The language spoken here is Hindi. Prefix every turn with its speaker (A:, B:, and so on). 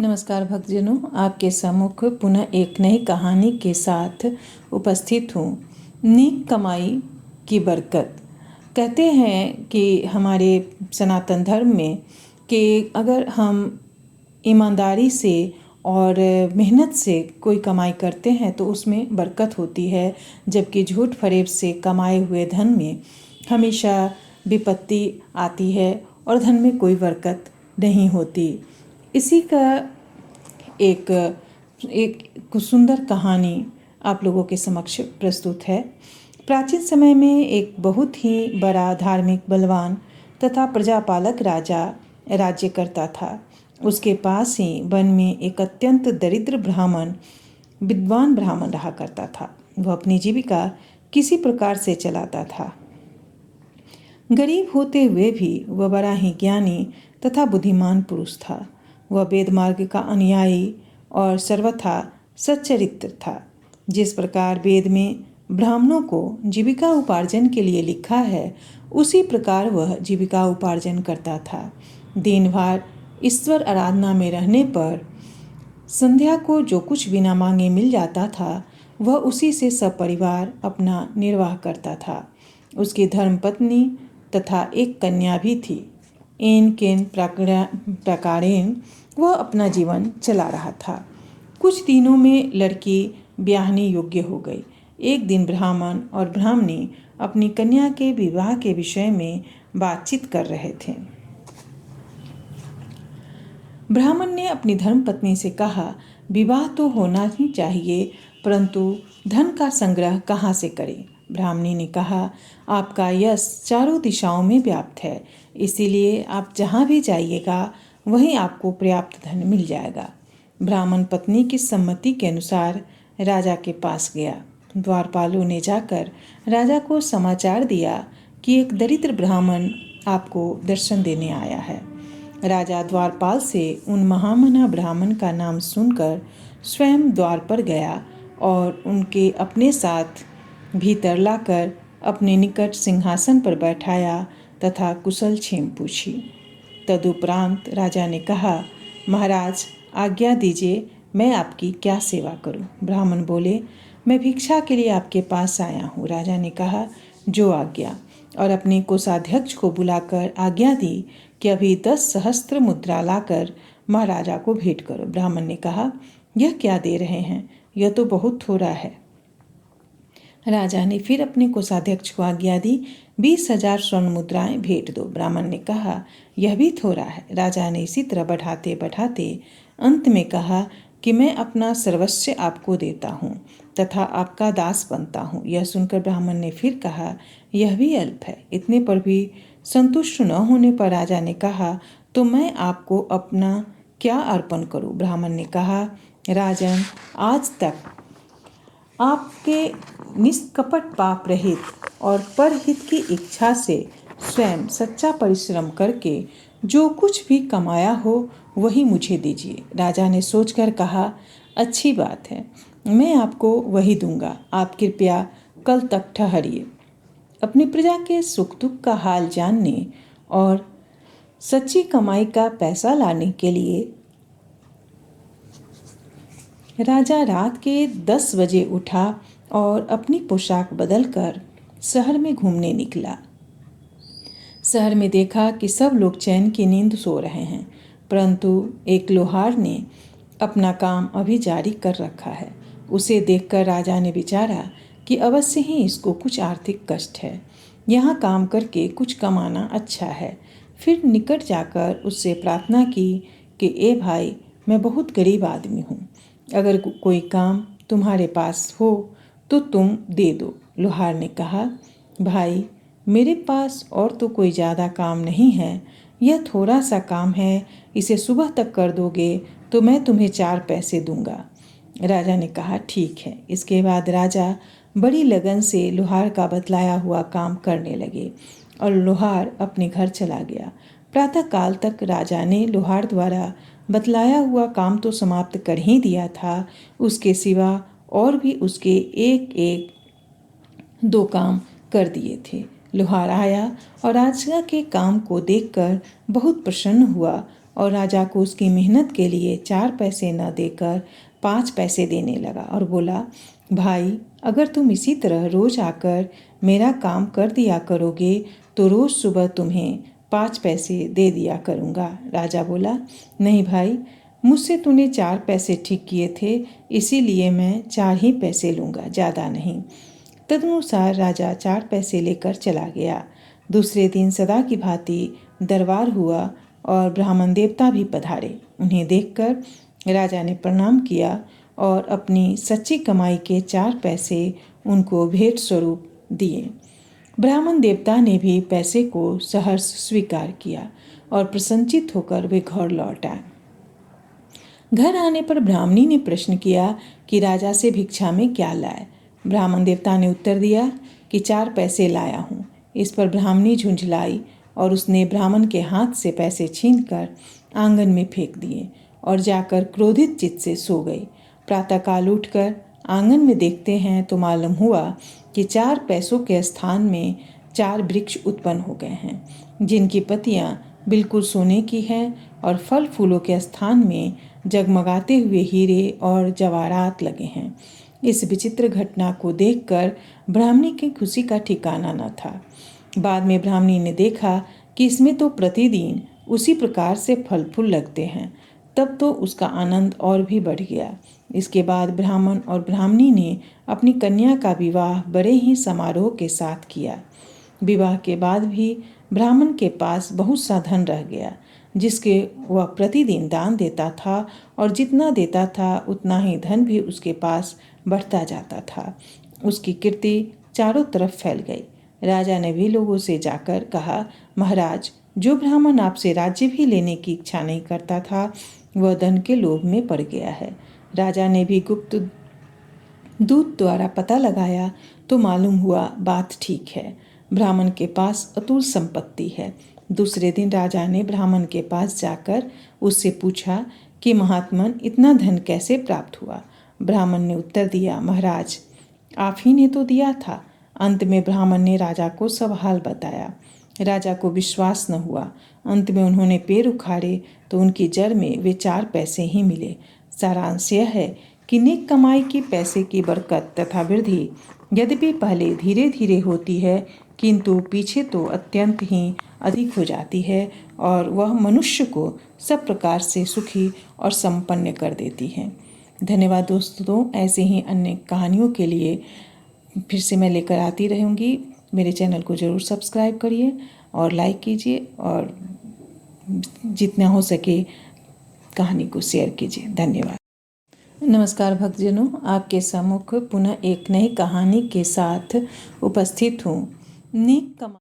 A: नमस्कार भक्तजनों, आपके सम्मुख पुनः एक नई कहानी के साथ उपस्थित हूँ। नेक कमाई की बरकत। कहते हैं कि हमारे सनातन धर्म में कि अगर हम ईमानदारी से और मेहनत से कोई कमाई करते हैं तो उसमें बरकत होती है, जबकि झूठ फरेब से कमाए हुए धन में हमेशा विपत्ति आती है और धन में कोई बरकत नहीं होती। इसी का एक सुंदर कहानी आप लोगों के समक्ष प्रस्तुत है। प्राचीन समय में एक बहुत ही बड़ा धार्मिक बलवान तथा प्रजापालक राजा राज्य करता था। उसके पास ही वन में एक अत्यंत दरिद्र विद्वान ब्राह्मण रहा करता था। वह अपनी जीविका किसी प्रकार से चलाता था। गरीब होते हुए भी वह बड़ा ही ज्ञानी तथा बुद्धिमान पुरुष था। वह वेद मार्ग का अनुयायी और सर्वथा सच्चरित्र था। जिस प्रकार वेद में ब्राह्मणों को जीविका उपार्जन के लिए लिखा है, उसी प्रकार वह जीविका उपार्जन करता था। दिन भर ईश्वर आराधना में रहने पर संध्या को जो कुछ बिना मांगे मिल जाता था, वह उसी से सपरिवार अपना निर्वाह करता था। उसकी धर्मपत्नी तथा एक कन्या भी थी। इन किन प्रकारेण वह अपना जीवन चला रहा था। कुछ दिनों में लड़की ब्याहने योग्य हो गई। एक दिन ब्राह्मण और ब्राह्मणी अपनी कन्या के विवाह के विषय में बातचीत कर रहे थे। ब्राह्मण ने अपनी धर्मपत्नी से कहा, विवाह तो होना ही चाहिए, परंतु धन का संग्रह कहाँ से करें? ब्राह्मणी ने कहा, आपका यश चारों दिशाओं में व्याप्त है, इसीलिए आप जहाँ भी जाइएगा वहीं आपको पर्याप्त धन मिल जाएगा। ब्राह्मण पत्नी की सम्मति के अनुसार राजा के पास गया। द्वारपालों ने जाकर राजा को समाचार दिया कि एक दरिद्र ब्राह्मण आपको दर्शन देने आया है। राजा द्वारपाल से उन महामना ब्राह्मण का नाम सुनकर स्वयं द्वार पर गया और उनके अपने साथ भीतर लाकर अपने निकट सिंहासन पर बैठाया तथा कुशल क्षेम पूछी। तदुपरांत राजा ने कहा, महाराज आज्ञा दीजिए, मैं आपकी क्या सेवा करूं? ब्राह्मण बोले, मैं भिक्षा के लिए आपके पास आया हूँ। राजा ने कहा, जो आज्ञा, और अपने कोषाध्यक्ष को बुलाकर आज्ञा दी कि अभी 10 सहस्त्र मुद्रा लाकर महाराजा को भेंट करो। ब्राह्मण ने कहा, यह क्या दे रहे हैं? यह तो बहुत थोड़ा है। राजा ने फिर अपने कोषाध्यक्ष को आज्ञा दी, 20,000 स्वर्ण मुद्राएं भेंट दो। ब्राह्मण ने कहा, यह भी थोड़ा है। राजा ने इसी तरह बढ़ाते बढ़ाते अंत में कहा कि मैं अपना सर्वस्व आपको देता हूँ तथा आपका दास बनता हूँ। यह सुनकर ब्राह्मण ने फिर कहा, यह भी अल्प है। इतने पर भी संतुष्ट न होने पर राजा ने कहा, तो मैं आपको अपना क्या अर्पण करूँ? ब्राह्मण ने कहा, राजन, आज तक आपके निष्कपट पाप रहित और परहित की इच्छा से स्वयं सच्चा परिश्रम करके जो कुछ भी कमाया हो वही मुझे दीजिए। राजा ने सोचकर कहा, अच्छी बात है, मैं आपको वही दूंगा। आप कृपया कल तक ठहरिए। अपनी प्रजा के सुख दुख का हाल जानने और सच्ची कमाई का पैसा लाने के लिए राजा रात के 10 बजे उठा और अपनी पोशाक बदलकर शहर में घूमने निकला। शहर में देखा कि सब लोग चैन की नींद सो रहे हैं, परंतु एक लोहार ने अपना काम अभी जारी कर रखा है। उसे देखकर राजा ने विचारा कि अवश्य ही इसको कुछ आर्थिक कष्ट है, यहाँ काम करके कुछ कमाना अच्छा है। फिर निकट जाकर उससे प्रार्थना की कि ए भाई, मैं बहुत गरीब आदमी हूँ, अगर कोई काम तुम्हारे पास हो तो तुम दे दो। लोहार ने कहा, भाई, मेरे पास और तो कोई ज़्यादा काम नहीं है, यह थोड़ा सा काम है, इसे सुबह तक कर दोगे तो मैं तुम्हें 4 पैसे दूंगा। राजा ने कहा, ठीक है। इसके बाद राजा बड़ी लगन से लोहार का बतलाया हुआ काम करने लगे और लोहार अपने घर चला गया। प्रातःकाल तक राजा ने लोहार द्वारा बतलाया हुआ काम तो समाप्त कर ही दिया था, उसके सिवा और भी उसके एक एक 2 काम कर दिए थे। लोहार आया और राजा के काम को देखकर बहुत प्रसन्न हुआ और राजा को उसकी मेहनत के लिए 4 पैसे न देकर 5 पैसे देने लगा और बोला, भाई अगर तुम इसी तरह रोज आकर मेरा काम कर दिया करोगे तो रोज सुबह तुम्हें 5 पैसे दे दिया करूँगा। राजा बोला, नहीं भाई, मुझसे तूने 4 पैसे ठीक किए थे, इसीलिए मैं 4 ही पैसे लूँगा, ज़्यादा नहीं। तदनुसार राजा 4 पैसे लेकर चला गया। दूसरे दिन सदा की भांति दरबार हुआ और ब्राह्मण देवता भी पधारे। उन्हें देखकर राजा ने प्रणाम किया और अपनी सच्ची कमाई के 4 पैसे उनको भेंट स्वरूप दिए। ब्राह्मण देवता ने भी पैसे को सहर्ष स्वीकार किया और प्रसन्नचित होकर वे घर लौट आए। घर आने पर ब्राह्मणी ने प्रश्न किया कि राजा से भिक्षा में क्या लाए। ब्राह्मण देवता ने उत्तर दिया कि 4 पैसे लाया हूँ। इस पर ब्राह्मणी झुंझलाई और उसने ब्राह्मण के हाथ से पैसे छीनकर आंगन में फेंक दिए और जाकर क्रोधित चित्त से सो गई। प्रातःकाल उठकर आंगन में देखते हैं तो मालूम हुआ कि 4 पैसों के स्थान में 4 वृक्ष उत्पन्न हो गए हैं, जिनकी पत्तियां बिल्कुल सोने की हैं और फल फूलों के स्थान में जगमगाते हुए हीरे और जवाहरात लगे हैं। इस विचित्र घटना को देखकर ब्राह्मणी की खुशी का ठिकाना न था। बाद में ब्राह्मणी ने देखा कि इसमें तो प्रतिदिन उसी प्रकार से फल फूल लगते हैं, तब तो उसका आनंद और भी बढ़ गया। इसके बाद ब्राह्मण और ब्राह्मणी ने अपनी कन्या का विवाह बड़े ही समारोह के साथ किया। विवाह के बाद भी ब्राह्मण के पास बहुत सा धन रह गया, जिसके वह प्रतिदिन दान देता था और जितना देता था उतना ही धन भी उसके पास बढ़ता जाता था। उसकी कीर्ति चारों तरफ फैल गई। राजा ने भी लोगों से जाकर कहा, महाराज, जो ब्राह्मण आपसे राज्य भी लेने की इच्छा नहीं करता था वह धन के लोभ में पड़ गया है। राजा ने भी गुप्त दूत द्वारा पता लगाया तो मालूम हुआ बात ठीक है। ब्राह्मण के पास अतुल संपत्ति है। दूसरे दिन राजा ने ब्राह्मण के पास जाकर उससे पूछा कि महात्मन, इतना धन कैसे प्राप्त हुआ। ब्राह्मण ने उत्तर दिया, महाराज, आप ही ने तो दिया था। अंत में ब्राह्मण ने राजा को सब हाल बताया। राजा को विश्वास न हुआ। अंत में उन्होंने पैर उखाड़े तो उनकी जड़ में वे 4 पैसे ही मिले। सारांश यह है कि नेक कमाई की पैसे की बरकत तथा वृद्धि यद्यपि पहले धीरे धीरे होती है, किंतु पीछे तो अत्यंत ही अधिक हो जाती है और वह मनुष्य को सब प्रकार से सुखी और संपन्न कर देती है। धन्यवाद दोस्तों। ऐसे ही अन्य कहानियों के लिए फिर से मैं लेकर आती रहूँगी। मेरे चैनल को ज़रूर सब्सक्राइब करिए और लाइक कीजिए और जितना हो सके कहानी को शेयर कीजिए। धन्यवाद। नमस्कार भक्तजनों, आपके सम्मुख पुनः एक नई कहानी के साथ उपस्थित हूँ। नेक